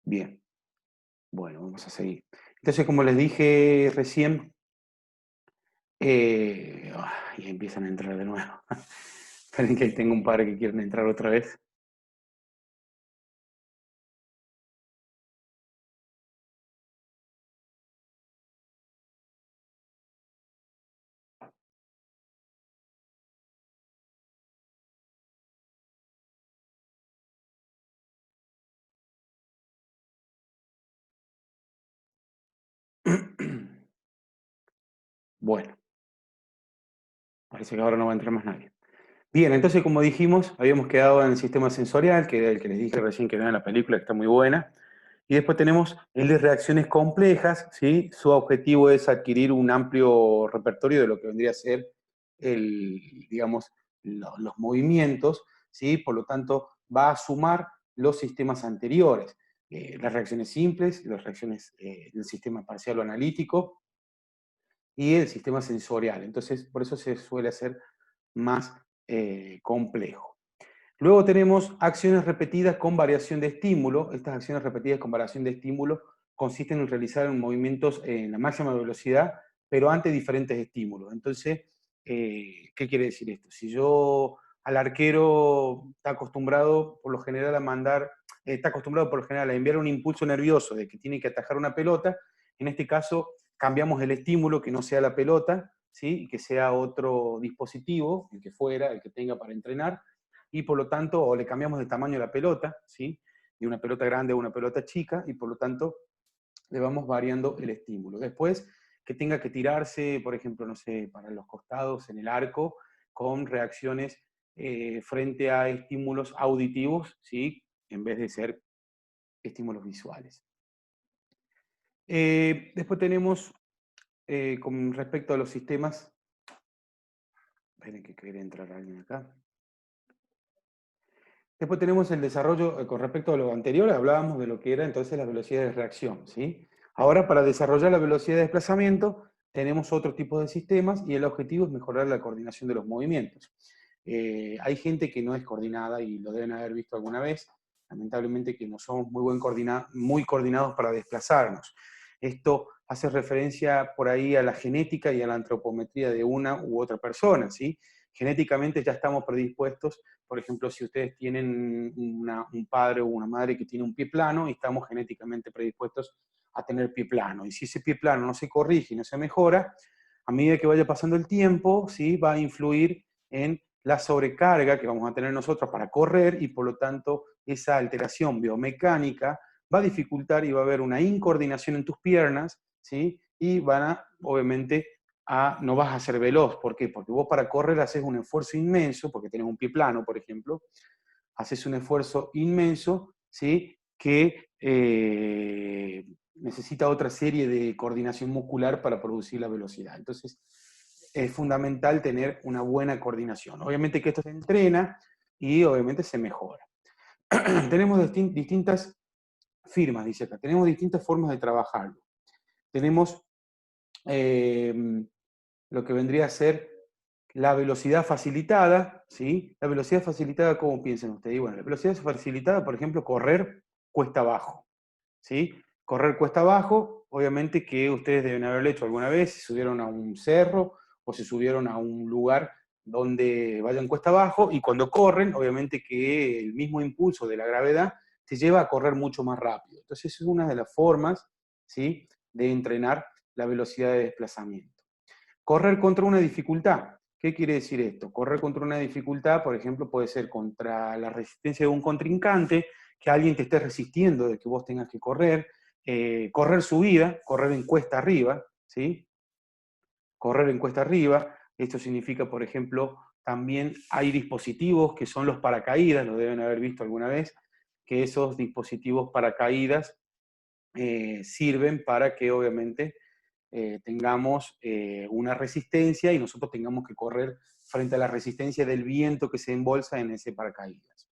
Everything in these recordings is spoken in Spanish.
Bien, bueno, vamos a seguir. Entonces, como les dije recién, y empiezan a entrar de nuevo. Esperen que tengo un par que quieren entrar otra vez. Bueno, parece que ahora no va a entrar más nadie. Bien, entonces como dijimos, habíamos quedado en el sistema sensorial, que era el que les dije recién que vean la película, que está muy buena. Y después tenemos el de reacciones complejas, ¿sí? Su objetivo es adquirir un amplio repertorio de lo que vendría a ser digamos, los movimientos, ¿sí? Por lo tanto, va a sumar los sistemas anteriores. Las reacciones simples, las reacciones del sistema parcial o analítico y el sistema sensorial. Entonces, por eso se suele hacer más complejo. Luego tenemos acciones repetidas con variación de estímulo. Estas acciones repetidas con variación de estímulo consisten en realizar movimientos en la máxima velocidad, pero ante diferentes estímulos. Entonces, ¿qué quiere decir esto? Si yo al arquero está acostumbrado por lo general a está acostumbrado por lo general a enviar un impulso nervioso de que tiene que atajar una pelota, en este caso cambiamos el estímulo, que no sea la pelota, ¿sí? Y que sea otro dispositivo, el que fuera, el que tenga para entrenar, y por lo tanto, o le cambiamos de tamaño a la pelota, ¿sí? De una pelota grande a una pelota chica, y por lo tanto le vamos variando el estímulo. Después, que tenga que tirarse, por ejemplo, no sé, para los costados en el arco, con reacciones frente a estímulos auditivos, ¿sí? En vez de ser estímulos visuales. Después tenemos, con respecto a los sistemas, esperen que quiere entrar alguien acá. Después tenemos el desarrollo, con respecto a lo anterior, hablábamos de lo que era entonces la velocidad de reacción, ¿sí? Ahora, para desarrollar la velocidad de desplazamiento, tenemos otro tipo de sistemas y el objetivo es mejorar la coordinación de los movimientos. Hay gente que no es coordinada y lo deben haber visto alguna vez, lamentablemente que no somos muy coordinados para desplazarnos. Esto hace referencia por ahí a la genética y a la antropometría de una u otra persona, ¿sí? Genéticamente ya estamos predispuestos. Por ejemplo, si ustedes tienen un padre o una madre que tiene un pie plano, estamos genéticamente predispuestos a tener pie plano. Y si ese pie plano no se corrige y no se mejora, a medida que vaya pasando el tiempo, ¿sí? Va a influir en la sobrecarga que vamos a tener nosotros para correr y por lo tanto esa alteración biomecánica va a dificultar y va a haber una incoordinación en tus piernas, ¿sí? Y van a, obviamente, no vas a ser veloz. ¿Por qué? Porque vos para correr haces un esfuerzo inmenso, porque tenés un pie plano, por ejemplo, haces un esfuerzo inmenso, ¿sí? Que necesita otra serie de coordinación muscular para producir la velocidad. Entonces, es fundamental tener una buena coordinación. Obviamente que esto se entrena y obviamente se mejora. Tenemos distintas firmas, dice acá, tenemos distintas formas de trabajarlo. Tenemos lo que vendría a ser la velocidad facilitada, ¿sí? La velocidad facilitada, ¿cómo piensan ustedes? Y bueno, la velocidad facilitada, por ejemplo, correr cuesta abajo, ¿sí? Correr cuesta abajo, obviamente que ustedes deben haberlo hecho alguna vez, si subieron a un cerro o se subieron a un lugar donde vayan cuesta abajo, y cuando corren, obviamente que el mismo impulso de la gravedad te lleva a correr mucho más rápido. Entonces, es una de las formas, ¿sí? De entrenar la velocidad de desplazamiento. Correr contra una dificultad. ¿Qué quiere decir esto? Correr contra una dificultad, por ejemplo, puede ser contra la resistencia de un contrincante, que alguien te esté resistiendo de que vos tengas que correr, correr subida, correr en cuesta arriba, ¿sí? Correr en cuesta arriba, esto significa, por ejemplo, también hay dispositivos que son los paracaídas, lo deben haber visto alguna vez, que esos dispositivos paracaídas sirven para que obviamente tengamos una resistencia y nosotros tengamos que correr frente a la resistencia del viento que se embolsa en ese paracaídas.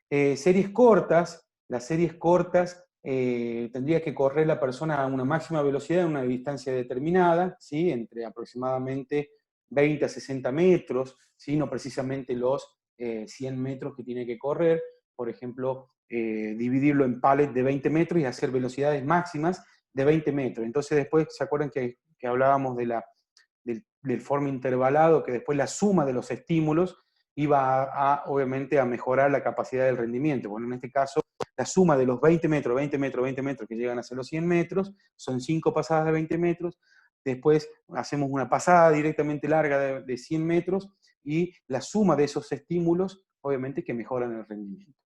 Series cortas, las series cortas tendría que correr la persona a una máxima velocidad en una distancia determinada, ¿sí? Entre aproximadamente 20 a 60 metros, ¿sí? No precisamente los 100 metros que tiene que correr. Por ejemplo, dividirlo en palets de 20 metros y hacer velocidades máximas de 20 metros. Entonces después, ¿se acuerdan que hablábamos del forma intervalado, que después la suma de los estímulos iba obviamente a mejorar la capacidad del rendimiento? Bueno, en este caso, la suma de los 20 metros, 20 metros, 20 metros, que llegan a ser los 100 metros, son 5 pasadas de 20 metros, después hacemos una pasada directamente larga de 100 metros, y la suma de esos estímulos, obviamente, que mejoran el rendimiento.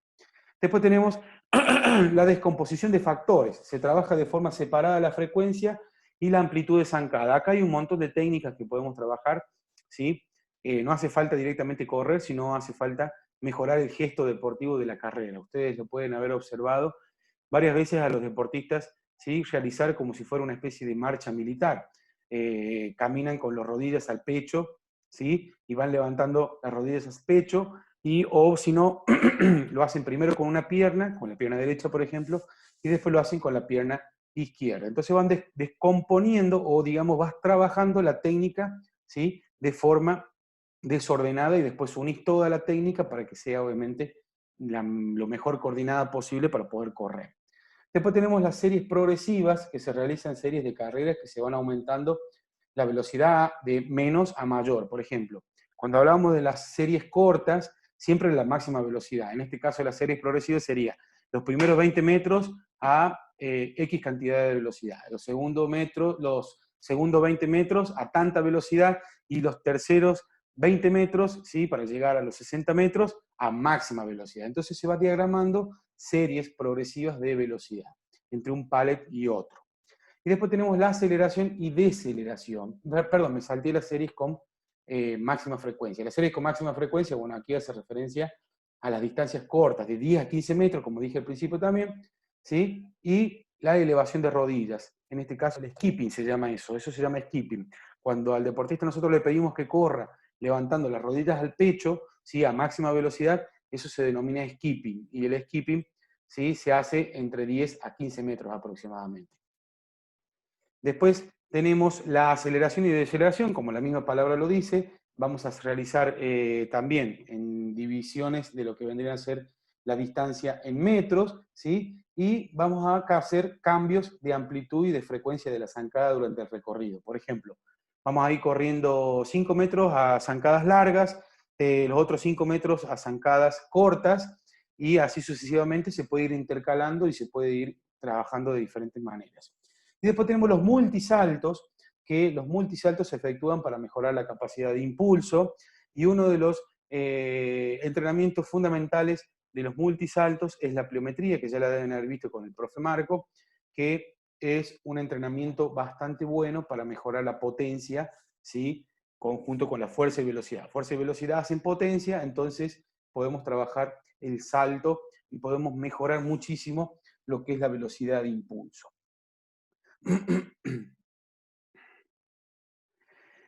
Después tenemos la descomposición de factores. Se trabaja de forma separada la frecuencia y la amplitud de zancada. Acá hay un montón de técnicas que podemos trabajar, ¿sí? No hace falta directamente correr, sino hace falta mejorar el gesto deportivo de la carrera. Ustedes lo pueden haber observado varias veces a los deportistas, ¿sí?, realizar como si fuera una especie de marcha militar. Caminan con las rodillas al pecho, ¿sí?, y van levantando las rodillas al pecho, o si no, lo hacen primero con una pierna, con la pierna derecha, por ejemplo, y después lo hacen con la pierna izquierda. Entonces van descomponiendo, o digamos, vas trabajando la técnica, ¿sí?, de forma desordenada, y después unís toda la técnica para que sea, obviamente, lo mejor coordinada posible para poder correr. Después tenemos las series progresivas, que se realizan series de carreras que se van aumentando la velocidad de menos a mayor. Por ejemplo, cuando hablamos de las series cortas, siempre la máxima velocidad. En este caso, las series progresivas sería los primeros 20 metros a X cantidad de velocidad, los segundos 20 metros a tanta velocidad, y los terceros 20 metros, ¿sí?, para llegar a los 60 metros a máxima velocidad. Entonces se va diagramando series progresivas de velocidad entre un pallet y otro. Y después tenemos la aceleración y deceleración. Perdón, me salté las series con máxima frecuencia. Las series con máxima frecuencia, bueno, aquí hace referencia a las distancias cortas, de 10 a 15 metros, como dije al principio también, ¿sí? Y la elevación de rodillas. En este caso, el skipping se llama eso se llama skipping. Cuando al deportista nosotros le pedimos que corra levantando las rodillas al pecho, ¿sí?, a máxima velocidad, eso se denomina skipping. Y el skipping, ¿sí?, se hace entre 10 a 15 metros aproximadamente. Después tenemos la aceleración y deceleración, como la misma palabra lo dice. Vamos a realizar también en divisiones de lo que vendría a ser la distancia en metros, ¿sí? Y vamos a hacer cambios de amplitud y de frecuencia de la zancada durante el recorrido. Por ejemplo, vamos a ir corriendo 5 metros a zancadas largas, los otros 5 metros a zancadas cortas, y así sucesivamente se puede ir intercalando y se puede ir trabajando de diferentes maneras. Y después tenemos los multisaltos, que los multisaltos se efectúan para mejorar la capacidad de impulso, y uno de los entrenamientos fundamentales de los multisaltos es la pliometría, que ya la deben haber visto con el profe Marco, que es un entrenamiento bastante bueno para mejorar la potencia, ¿sí?, conjunto con la fuerza y velocidad. Fuerza y velocidad hacen potencia, entonces podemos trabajar el salto y podemos mejorar muchísimo lo que es la velocidad de impulso.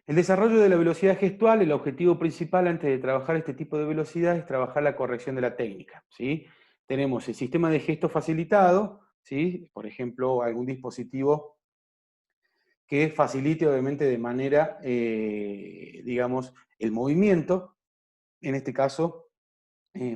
El desarrollo de la velocidad gestual, el objetivo principal antes de trabajar este tipo de velocidad es trabajar la corrección de la técnica, ¿sí? Tenemos el sistema de gesto facilitado, ¿sí?, por ejemplo, algún dispositivo que facilite obviamente de manera, digamos, el movimiento. En este caso,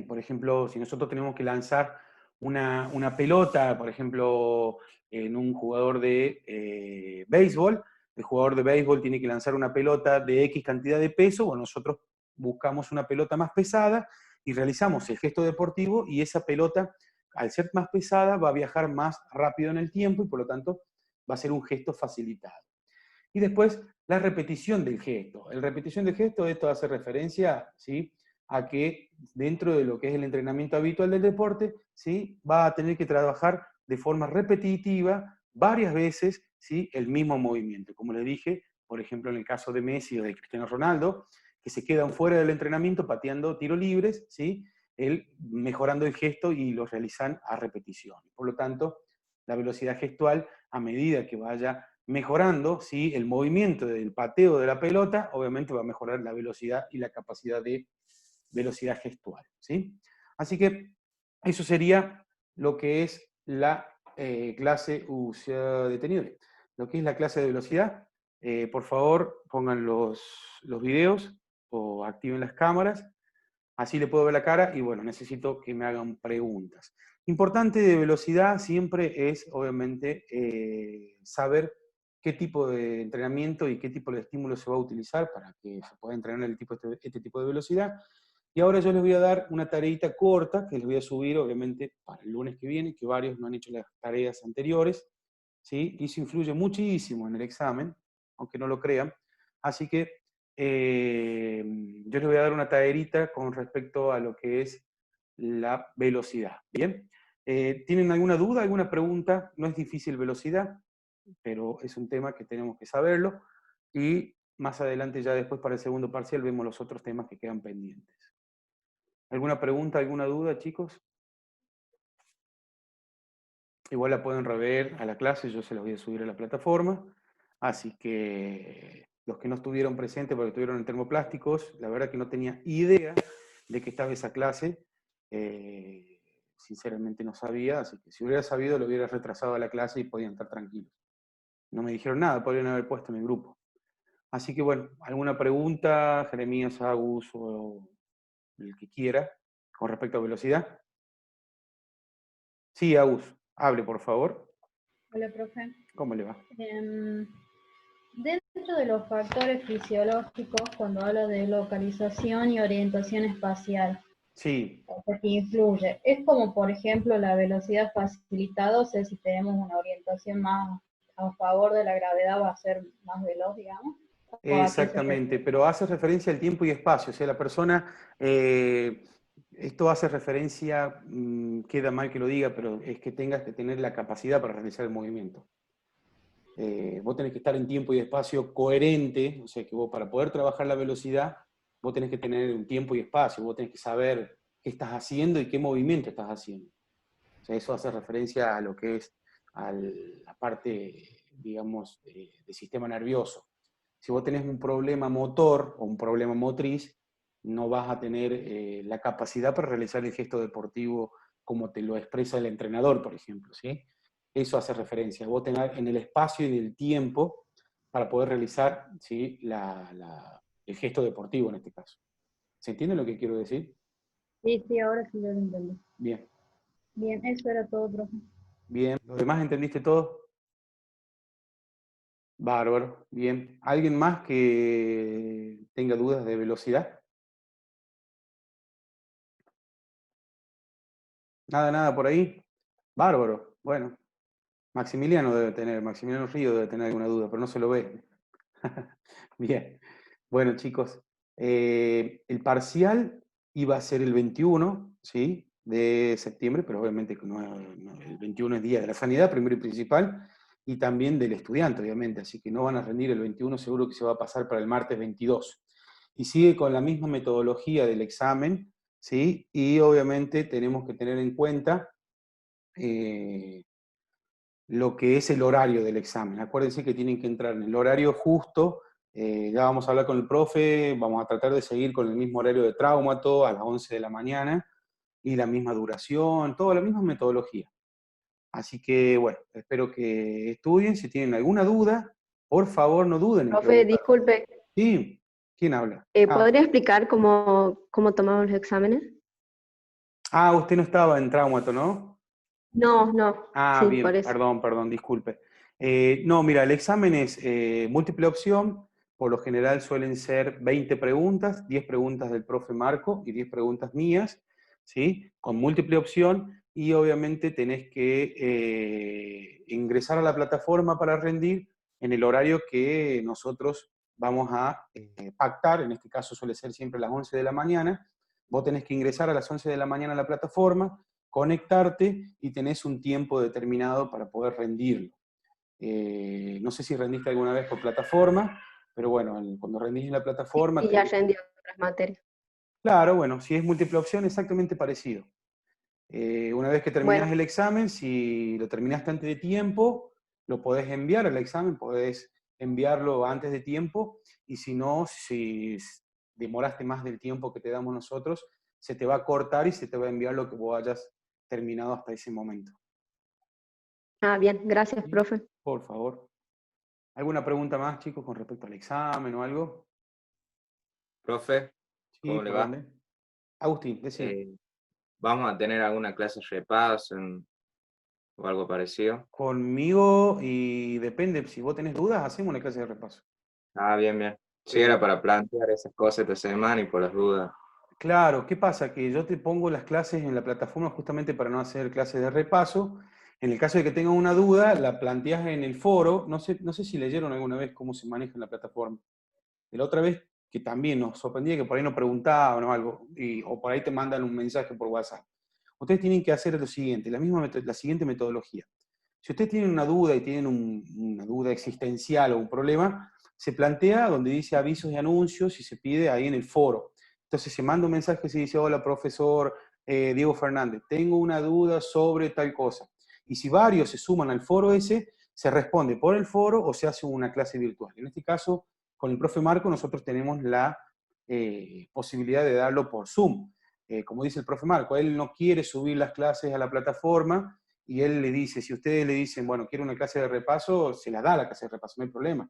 por ejemplo, si nosotros tenemos que lanzar una pelota, por ejemplo, en un jugador de béisbol, el jugador de béisbol tiene que lanzar una pelota de X cantidad de peso, bueno, nosotros buscamos una pelota más pesada y realizamos el gesto deportivo, y esa pelota, al ser más pesada, va a viajar más rápido en el tiempo y por lo tanto va a ser un gesto facilitado. Y después, la repetición del gesto. La repetición del gesto, esto hace referencia, ¿sí?, a que dentro de lo que es el entrenamiento habitual del deporte, ¿sí?, va a tener que trabajar de forma repetitiva varias veces, ¿sí?, el mismo movimiento. Como les dije, por ejemplo, en el caso de Messi o de Cristiano Ronaldo, que se quedan fuera del entrenamiento pateando tiros libres, ¿sí?, él mejorando el gesto y lo realizan a repetición. Por lo tanto, la velocidad gestual, a medida que vaya mejorando, ¿sí?, el movimiento del pateo de la pelota, obviamente va a mejorar la velocidad y la capacidad de velocidad gestual, ¿sí? Así que eso sería lo que es la clase, se ha detenido, lo que es la clase de velocidad. Por favor, pongan los videos o activen las cámaras, así le puedo ver la cara, y bueno, necesito que me hagan preguntas. Importante de velocidad siempre es, obviamente, saber qué tipo de entrenamiento y qué tipo de estímulo se va a utilizar para que se pueda entrenar este tipo de velocidad. Y ahora yo les voy a dar una tareita corta que les voy a subir, obviamente, para el lunes que viene, que varios no han hecho las tareas anteriores, ¿sí? Y eso influye muchísimo en el examen, aunque no lo crean. Así que yo les voy a dar una tareita con respecto a lo que es la velocidad. ¿Bien? ¿Tienen alguna duda, alguna pregunta? No es difícil velocidad, pero es un tema que tenemos que saberlo. Y más adelante, ya después para el segundo parcial, vemos los otros temas que quedan pendientes. ¿Alguna pregunta, alguna duda, chicos? Igual la pueden rever a la clase, yo se las voy a subir a la plataforma. Así que los que no estuvieron presentes porque estuvieron en termoplásticos, la verdad que no tenía idea de que estaba esa clase. Sinceramente no sabía, así que si hubiera sabido lo hubiera retrasado a la clase y podían estar tranquilos. No me dijeron nada, podrían haber puesto en el grupo. Así que bueno, ¿alguna pregunta, Jeremías, Agus o el que quiera, con respecto a velocidad? Sí, Agus, hable por favor. Hola, profe. ¿Cómo le va? Dentro de los factores fisiológicos, cuando habla de localización y orientación espacial, Sí, que influye, es como, por ejemplo, la velocidad facilitada, o sea, si tenemos una orientación más a favor de la gravedad va a ser más veloz, digamos, o a qué se exactamente, refiere. pero hace referencia al tiempo y espacio, o sea, la persona, esto hace referencia, queda mal que lo diga, pero es que tengas que tener la capacidad para realizar el movimiento. Vos tenés que estar en tiempo y espacio coherente, o sea, que vos para poder trabajar la velocidad, vos tenés que tener un tiempo y espacio, vos tenés que saber qué estás haciendo y qué movimiento estás haciendo. O sea, eso hace referencia a lo que es a la parte, digamos, de sistema nervioso. Si vos tenés un problema motor o un problema motriz, no vas a tener la capacidad para realizar el gesto deportivo como te lo expresa el entrenador, por ejemplo, ¿sí? Eso hace referencia. Vos tenés en el espacio y en el tiempo para poder realizar, ¿sí? El gesto deportivo en este caso. ¿Se entiende lo que quiero decir? Sí, sí, ahora sí lo entiendo. Bien, Bien, eso era todo, profe. bien. ¿Los demás entendiste todo? Bárbaro, bien. ¿Alguien más que tenga dudas de velocidad? Nada, nada por ahí. Bárbaro. Bueno, Maximiliano Río debe tener alguna duda, pero no se lo ve. Bien. Bueno, chicos, el parcial iba a ser el 21, ¿sí? De septiembre, pero obviamente que el 21 es Día de la Sanidad, primero y principal, y también del estudiante, obviamente, así que no van a rendir el 21, seguro que se va a pasar para el martes 22. Y sigue con la misma metodología del examen, ¿sí? Y obviamente tenemos que tener en cuenta eh, lo que es el horario del examen. Acuérdense que tienen que entrar en el horario justo. Ya vamos a hablar con el profe, vamos a tratar de seguir con el mismo horario de traumato a las 11 de la mañana y la misma duración, toda la misma metodología. Así que, bueno, espero que estudien. Si tienen alguna duda, por favor no duden en Profe, preguntar. disculpe, Sí, ¿quién habla? ¿podría explicar cómo tomamos los exámenes? Usted no estaba en traumato, ¿no? No, no, sí, por Bien, eso. perdón, disculpe. No, mira, el examen es múltiple opción, por lo general suelen ser 20 preguntas, 10 preguntas del profe Marco y 10 preguntas mías, ¿sí? Con múltiple opción y obviamente tenés que ingresar a la plataforma para rendir en el horario que nosotros vamos a pactar, en este caso suele ser siempre a las 11 de la mañana, vos tenés que ingresar a las 11 de la mañana a la plataforma, conectarte y tenés un tiempo determinado para poder rendirlo. No sé si rendiste alguna vez por plataforma, pero bueno, cuando rendís en la plataforma, Y ya rendí otras materias. claro, bueno, si es múltiple opción, exactamente parecido. Una vez que terminás Bueno, el examen, si lo terminaste antes de tiempo, lo podés enviar al examen, podés enviarlo antes de tiempo, y si no, si demoraste más del tiempo que te damos nosotros, se te va a cortar y se te va a enviar lo que vos hayas terminado hasta ese momento. bien, gracias, profe. Por favor. ¿Alguna pregunta más, chicos, con respecto al examen o algo? Profe, Sí, ¿cómo le por va? dónde. Agustín, decime. ¿Vamos a tener alguna clase de repaso o algo parecido? Conmigo, y depende, si vos tenés dudas, hacemos una clase de repaso. Ah, bien, bien. Sí, era para plantear esas cosas esta semana y por las dudas. Claro, ¿qué pasa? Que yo te pongo las clases en la plataforma justamente para no hacer clases de repaso. En el caso de que tengan una duda, la planteas en el foro. No sé si leyeron alguna vez cómo se maneja en la plataforma. De la otra vez, que también nos sorprendía que por ahí no preguntaban o algo, o por ahí te mandan un mensaje por WhatsApp. Ustedes tienen que hacer lo siguiente, la siguiente metodología. Si ustedes tienen una duda y tienen una duda existencial o un problema, se plantea donde dice avisos y anuncios y se pide ahí en el foro. Entonces se manda un mensaje y se dice, hola profesor Diego Fernández, tengo una duda sobre tal cosa. Y si varios se suman al foro ese, se responde por el foro o se hace una clase virtual. En este caso, con el profe Marco, nosotros tenemos la posibilidad de darlo por Zoom. Como dice el profe Marco, él no quiere subir las clases a la plataforma, y él le dice, si ustedes le dicen, bueno, quiero una clase de repaso, se la da la clase de repaso, no hay problema.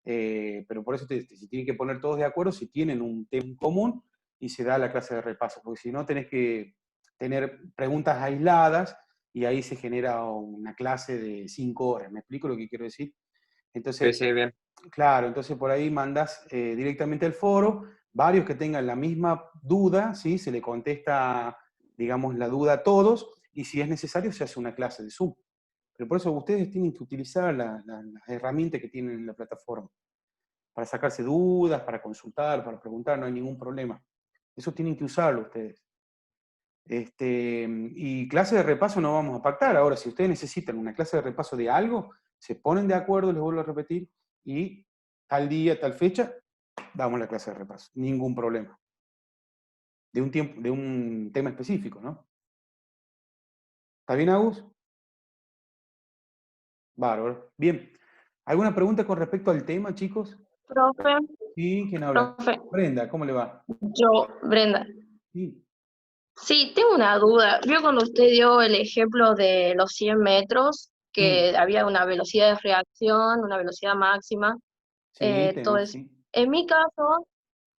Pero por eso se tienen que poner todos de acuerdo si tienen un tema en común y se da la clase de repaso, porque si no tenés que tener preguntas aisladas y ahí se genera una clase de 5 horas. ¿Me explico lo que quiero decir? Sí, Entonces, sí, bien. claro, entonces por ahí mandas directamente al foro, varios que tengan la misma duda, ¿sí? Se le contesta, digamos, la duda a todos, y si es necesario se hace una clase de Zoom. Pero por eso ustedes tienen que utilizar las herramientas que tienen en la plataforma, para sacarse dudas, para consultar, para preguntar, no hay ningún problema. Eso tienen que usarlo ustedes. Y clase de repaso no vamos a pactar. Ahora, si ustedes necesitan una clase de repaso de algo, se ponen de acuerdo, les vuelvo a repetir, y tal día, tal fecha, damos la clase de repaso. Ningún problema. De un tema específico, ¿no? ¿Está bien, Agus? Bárbaro. Bien. ¿Alguna pregunta con respecto al tema, chicos? Profe, Sí, ¿quién habla? profe, Brenda, ¿cómo le va? yo, Brenda. Sí. Sí, tengo una duda. Vio cuando usted dio el ejemplo de los 100 metros, Mm, que había una velocidad de reacción, una velocidad máxima, sí, todo tenemos, eso. sí. En mi caso,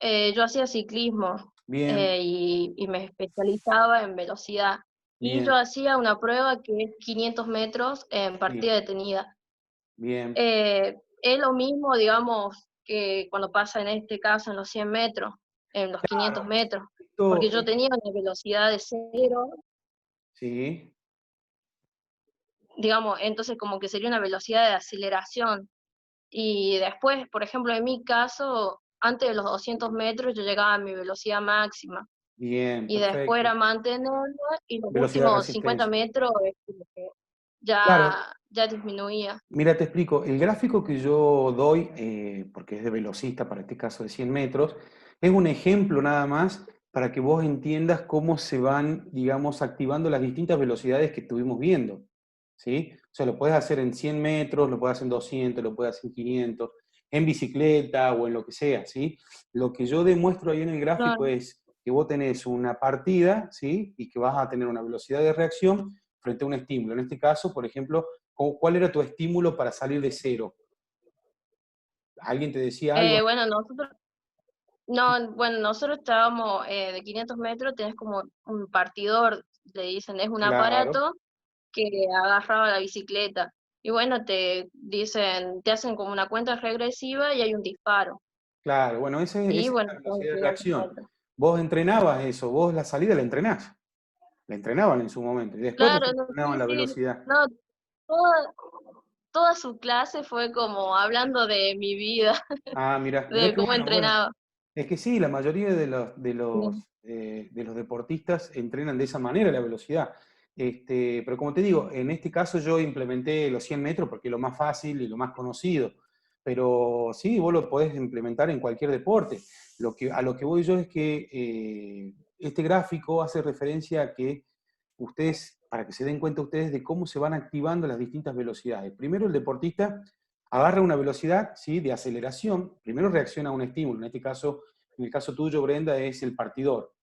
yo hacía ciclismo Bien, y me especializaba en velocidad. Y yo bien, hacía una prueba que es 500 metros en sí, partida detenida. bien. Es lo mismo, digamos, que cuando pasa en este caso en los 100 metros, en los 500 Claro, metros, porque esto, yo tenía una velocidad de cero, sí, digamos, entonces como que sería una velocidad de aceleración. Y después, por ejemplo, en mi caso, antes de los 200 metros yo llegaba a mi velocidad máxima bien, y después perfecto. era mantenerla y los Velocidad de últimos 50 resistencia. metros es como que Claro, ya disminuía. mira, te explico. El gráfico que yo doy, porque es de velocista, para este caso de 100 metros, es un ejemplo nada más para que vos entiendas cómo se van, digamos, activando las distintas velocidades que estuvimos viendo, ¿sí? O sea, lo puedes hacer en 100 metros, lo puedes hacer en 200, lo puedes hacer en 500, en bicicleta o en lo que sea, ¿sí? Lo que yo demuestro ahí en el gráfico Claro. es que vos tenés una partida, ¿sí? Y que vas a tener una velocidad de reacción frente a un estímulo. En este caso, por ejemplo, ¿cuál era tu estímulo para salir de cero? ¿Alguien te decía algo? Bueno, nosotros estábamos de 500 metros, tenés como un partidor, le dicen, es un Claro, aparato que agarraba la bicicleta. Y bueno, te dicen, te hacen como una cuenta regresiva y hay un disparo. claro. Bueno, Y esa es bueno, la tengo velocidad de que ir a hacer reacción. otra. Vos entrenabas eso, vos la salida la entrenás. La entrenaban en su momento y después Claro, no, entrenaban sí, la sí, velocidad. no, toda, toda su clase fue como hablando de mi vida, Ah, mira, mira de qué cómo bueno, bueno. entrenaba. Es que sí, la mayoría Sí. de los deportistas entrenan de esa manera la velocidad. Pero como te digo, en este caso yo implementé los 100 metros porque es lo más fácil y lo más conocido. Pero sí, vos lo podés implementar en cualquier deporte. A lo que voy yo es que este gráfico hace referencia a que ustedes, para que se den cuenta ustedes de cómo se van activando las distintas velocidades. Primero el deportista agarra una velocidad, ¿sí?, de aceleración, primero reacciona a un estímulo, en el caso tuyo, Brenda, es el partidor.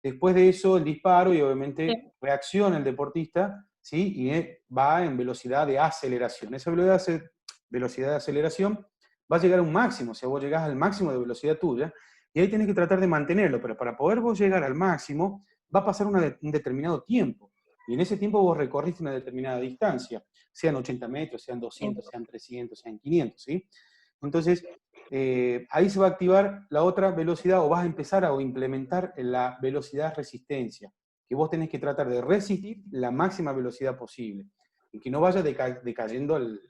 Después de eso, el disparo y Sí. obviamente reacciona el deportista, ¿sí?, y va en velocidad de aceleración. Esa velocidad de aceleración va a llegar a un máximo, o sea, vos llegás al máximo de velocidad tuya, y ahí tenés que tratar de mantenerlo, pero para poder vos llegar al máximo, va a pasar un determinado tiempo. Y en ese tiempo vos recorriste una determinada distancia, sean 80 metros, sean 200, sean 300, sean 500, ¿sí? Entonces, ahí se va a activar la otra velocidad, o vas a empezar a implementar la velocidad resistencia, que vos tenés que tratar de resistir la máxima velocidad posible, y que no vaya decayendo al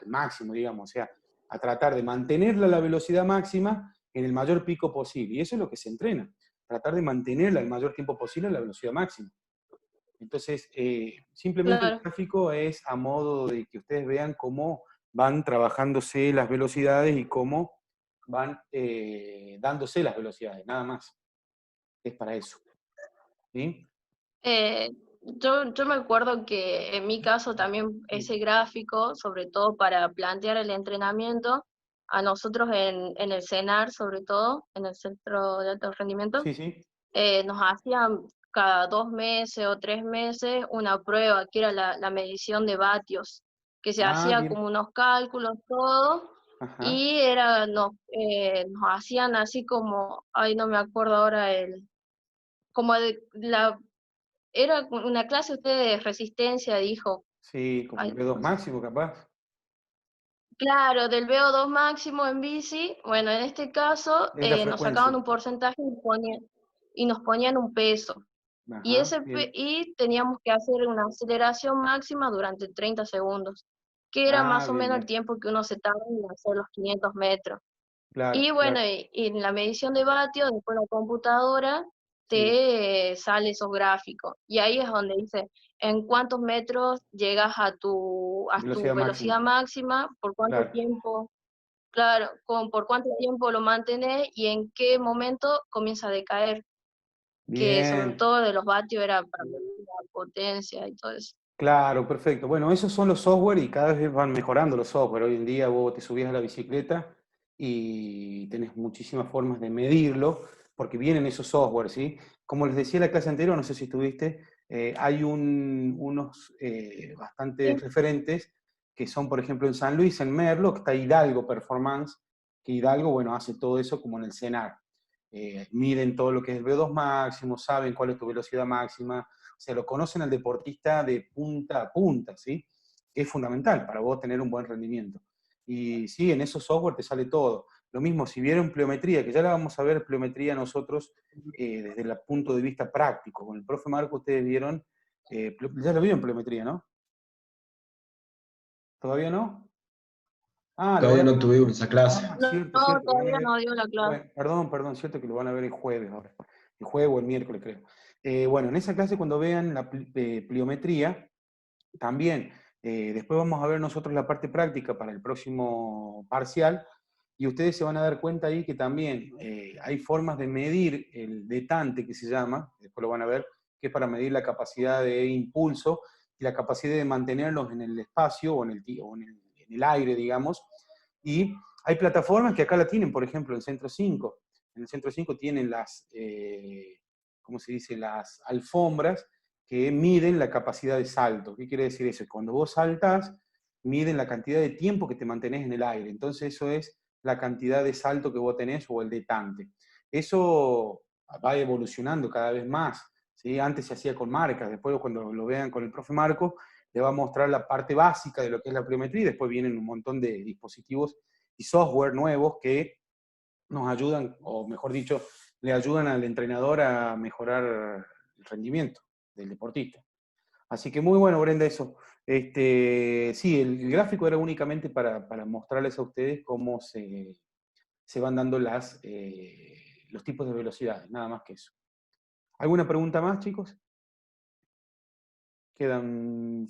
máximo, digamos, o sea, a tratar de mantener la velocidad máxima en el mayor pico posible, y eso es lo que se entrena, tratar de mantenerla el mayor tiempo posible en la velocidad máxima. Entonces, simplemente el Claro. gráfico es a modo de que ustedes vean cómo van trabajándose las velocidades y cómo van dándose las velocidades, nada más. Es para eso. ¿Sí? Yo me acuerdo que en mi caso también ese gráfico, sobre todo para plantear el entrenamiento, a nosotros en el CENAR, sobre todo, en el Centro de Alto Rendimiento, Sí, sí. nos hacían cada 2 meses o 3 meses una prueba, que era la medición de vatios, que se Ah, hacía bien. como unos cálculos, todo, Ajá. y nos hacían así como, ay, no me acuerdo ahora como era una clase usted de resistencia, dijo. Sí, como el Ay, B2 no sé. máximo, capaz. Claro, del VO2 máximo en bici. Bueno, en este caso Es la nos sacaban frecuencia. un porcentaje y nos ponían un peso. Y, Ajá, bien. y teníamos que hacer una aceleración máxima durante 30 segundos, que era Ah, más o bien, menos el bien. tiempo que uno se tarda en hacer los 500 metros. Claro, Y bueno, claro. y en la medición de vatios, después la computadora Sí. te sale esos gráficos. Y ahí es donde dice en cuántos metros llegas a tu Velocidad máxima. velocidad máxima, por cuánto Claro. tiempo, claro, por cuánto tiempo lo mantenés y en qué momento comienza a decaer, que sobre Bien. todo de los vatios era para medir la potencia y todo eso. Claro, perfecto. Bueno, esos son los software y cada vez van mejorando los software. Hoy en día vos te subís a la bicicleta y tenés muchísimas formas de medirlo, porque vienen esos software, ¿sí? Como les decía en la clase anterior, no sé si estuviste, hay unos bastantes Sí, referentes que son, por ejemplo, en San Luis, en Merlo, que está Hidalgo Performance, que Hidalgo, bueno, hace todo eso como en el CENAR. Miden todo lo que es el VO2 máximo, saben cuál es tu velocidad máxima, o sea, lo conocen al deportista de punta a punta, ¿sí? Que es fundamental para vos tener un buen rendimiento. Y sí, en esos software te sale todo. Lo mismo, si vieron pliometría, que ya la vamos a ver pliometría nosotros desde el punto de vista práctico. Con el profe Marco ustedes vieron, ya lo vieron pliometría, ¿no? ¿Todavía no? Ah, lo van Todavía a no ver. tuvimos esa clase. Ah, no, cierto, no, cierto, lo van a todavía ver. no dio la clase. Bueno, perdón, cierto que lo van a ver el jueves ahora. El jueves o el miércoles, creo. Bueno, en esa clase cuando vean la pliometría, también, después vamos a ver nosotros la parte práctica para el próximo parcial, y ustedes se van a dar cuenta ahí que también hay formas de medir el detante, que se llama, después lo van a ver, que es para medir la capacidad de impulso y la capacidad de mantenerlos en el espacio o en el aire, digamos. Y hay plataformas que acá la tienen, por ejemplo, en Centro 5. En el Centro 5 tienen ¿cómo se dice? Las alfombras que miden la capacidad de salto. ¿Qué quiere decir eso? Cuando vos saltás, miden la cantidad de tiempo que te mantenés en el aire. Entonces eso es la cantidad de salto que vos tenés o el detante. Eso va evolucionando cada vez más. ¿Sí? Antes se hacía con marcas, después cuando lo vean con el profe Marco, le va a mostrar la parte básica de lo que es la pliometría y después vienen un montón de dispositivos y software nuevos que nos ayudan, o mejor dicho, le ayudan al entrenador a mejorar el rendimiento del deportista. Así que muy bueno, Brenda, eso. Sí, el gráfico era únicamente para mostrarles a ustedes cómo se van dando los tipos de velocidades, nada más que eso. ¿Alguna pregunta más, chicos? Quedan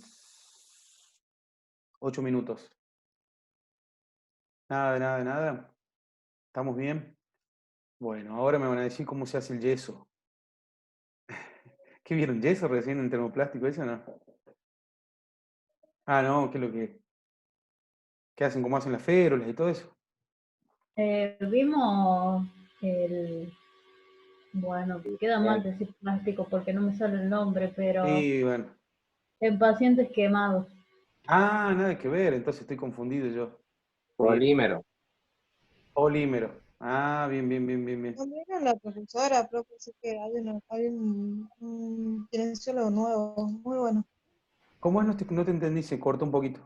8 minutos. Nada, de nada, de nada. ¿Estamos bien? Bueno, ahora me van a decir cómo se hace el yeso. ¿Qué vieron? ¿Yeso recién en termoplástico? ¿Eso no? Ah, no, ¿qué es lo que hacen? ¿Cómo hacen las férulas y todo eso? Vimos el, bueno, queda mal decir plástico porque no me sale el nombre, pero Sí, bueno. en pacientes quemados. Ah, nada que ver, entonces estoy confundido yo. Bien. Polímero. Polímero. Ah, bien, bien, bien, bien, bien. También a la profesora, profe, sí que hay un kinesiólogo nuevo, muy bueno. ¿Cómo es? No te entendí, se cortó un poquito,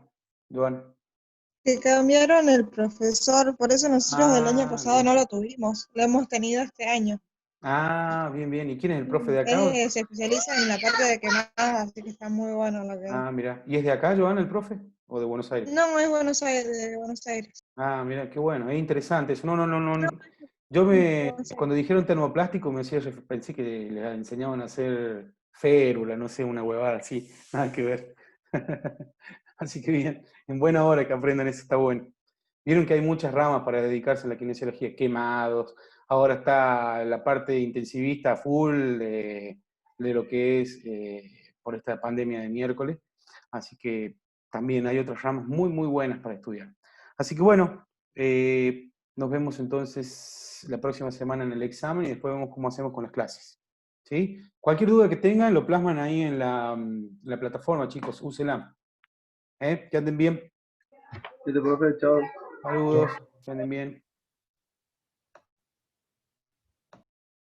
Joan. Que cambiaron el profesor, por eso nosotros del año Ah, pasado bien. no lo tuvimos, lo hemos tenido este año. Ah, bien, bien. ¿Y quién es el profe de acá? Él se especializa en la parte de quemadas, así que está muy bueno lo que... Ah, mira. ¿Y es de acá, Joan, el profe? ¿O de Buenos Aires? No, es Buenos Aires, de Buenos Aires. Ah, mira, qué bueno. Es interesante eso. No, no, no, No, no. de Buenos Aires. Cuando dijeron termoplástico, pensé que les enseñaban a hacer férula, no sé, una huevada así. Nada que ver. Así que bien. En buena hora que aprendan eso, está bueno. Vieron que hay muchas ramas para dedicarse a la kinesiología, quemados. Ahora está la parte intensivista full de lo que es por esta pandemia de miércoles. Así que también hay otras ramas muy, muy buenas para estudiar. Así que bueno, nos vemos entonces la próxima semana en el examen y después vemos cómo hacemos con las clases. ¿Sí? Cualquier duda que tengan, lo plasman ahí en la plataforma, chicos, úsela. Que anden bien. Sí, profe, chao. Saludos, que anden bien.